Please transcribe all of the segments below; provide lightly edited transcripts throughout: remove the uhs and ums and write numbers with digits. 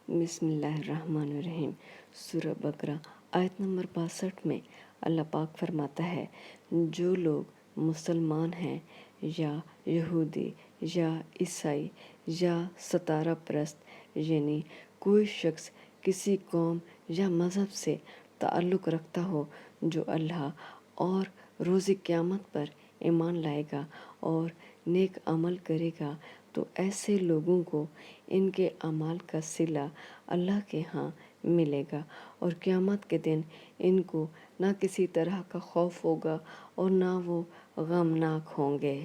بسم اللہ الرحمن الرحیم۔ سورہ بقرہ آیت نمبر 62 میں اللہ پاک فرماتا ہے، جو لوگ مسلمان ہیں یا یہودی یا عیسائی یا ستارہ پرست، یعنی کوئی شخص کسی قوم یا مذہب سے تعلق رکھتا ہو جو اللہ اور روز قیامت پر ایمان لائے گا اور نیک عمل کرے گا، تو ایسے لوگوں کو ان کے اعمال کا صلہ اللہ کے ہاں ملے گا، اور قیامت کے دن ان کو نہ کسی طرح کا خوف ہوگا اور نہ وہ غمناک ہوں گے۔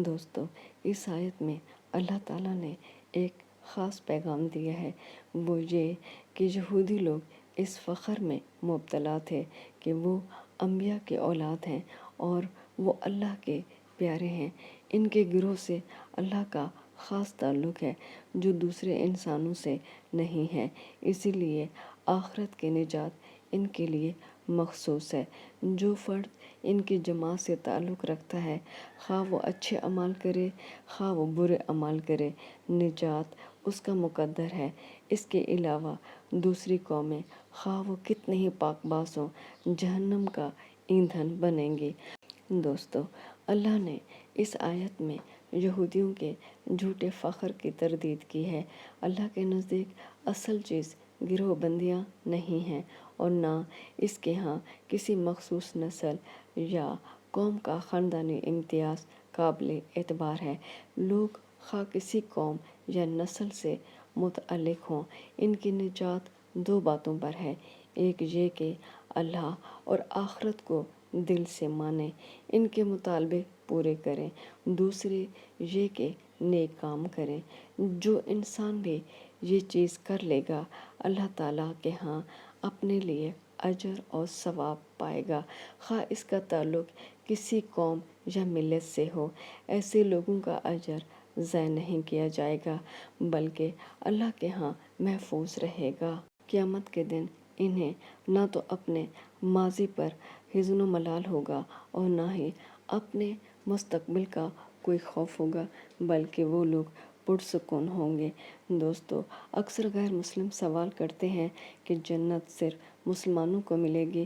دوستو، اس آیت میں اللہ تعالیٰ نے ایک خاص پیغام دیا ہے، وہ یہ کہ یہودی لوگ اس فخر میں مبتلا تھے کہ وہ انبیاء کے اولاد ہیں اور وہ اللہ کے پیارے ہیں۔ ان کے گروہ سے اللہ کا خاص تعلق ہے جو دوسرے انسانوں سے نہیں ہے، اسی لیے آخرت کی نجات ان کے لیے مخصوص ہے۔ جو فرد ان کی جماعت سے تعلق رکھتا ہے، خواہ وہ اچھے اعمال کرے خواہ وہ برے اعمال کرے، نجات اس کا مقدر ہے۔ اس کے علاوہ دوسری قومیں خواہ وہ کتنے ہی پاک باز ہوں، جہنم کا ایندھن بنیں گی۔ دوستو، اللہ نے اس آیت میں یہودیوں کے جھوٹے فخر کی تردید کی ہے۔ اللہ کے نزدیک اصل چیز گروہ بندیاں نہیں ہیں اور نہ اس کے ہاں کسی مخصوص نسل یا قوم کا خاندانی امتیاز قابل اعتبار ہے۔ لوگ خواہ کسی قوم یا نسل سے متعلق ہوں، ان کی نجات دو باتوں پر ہے۔ ایک یہ کہ اللہ اور آخرت کو دل سے مانیں، ان کے مطالبے پورے کریں۔ دوسرے یہ کہ نیک کام کریں۔ جو انسان بھی یہ چیز کر لے گا، اللہ تعالیٰ کے ہاں اپنے لیے اجر اور ثواب پائے گا، خواہ اس کا تعلق کسی قوم یا ملت سے ہو۔ ایسے لوگوں کا اجر ضائع نہیں کیا جائے گا بلکہ اللہ کے ہاں محفوظ رہے گا۔ قیامت کے دن انہیں نہ تو اپنے ماضی پر حزن و ملال ہوگا اور نہ ہی اپنے مستقبل کا کوئی خوف ہوگا، بلکہ وہ لوگ پرسکون ہوں گے۔ دوستو، اکثر غیر مسلم سوال کرتے ہیں کہ جنت صرف مسلمانوں کو ملے گی،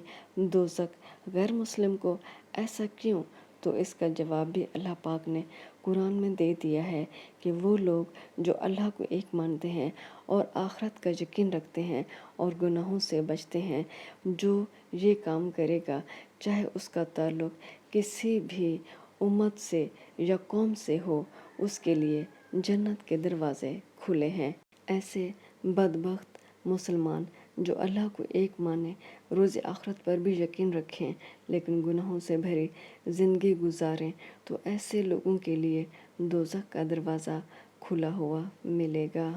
دوزخ غیر مسلم کو، ایسا کیوں؟ تو اس کا جواب بھی اللہ پاک نے قرآن میں دے دیا ہے کہ وہ لوگ جو اللہ کو ایک مانتے ہیں اور آخرت کا یقین رکھتے ہیں اور گناہوں سے بچتے ہیں، جو یہ کام کرے گا، چاہے اس کا تعلق کسی بھی امت سے یا قوم سے ہو، اس کے لیے جنت کے دروازے کھلے ہیں۔ ایسے بدبخت مسلمان جو اللہ کو ایک مانیں، روز آخرت پر بھی یقین رکھیں لیکن گناہوں سے بھری زندگی گزاریں، تو ایسے لوگوں کے لیے دوزخ کا دروازہ کھلا ہوا ملے گا۔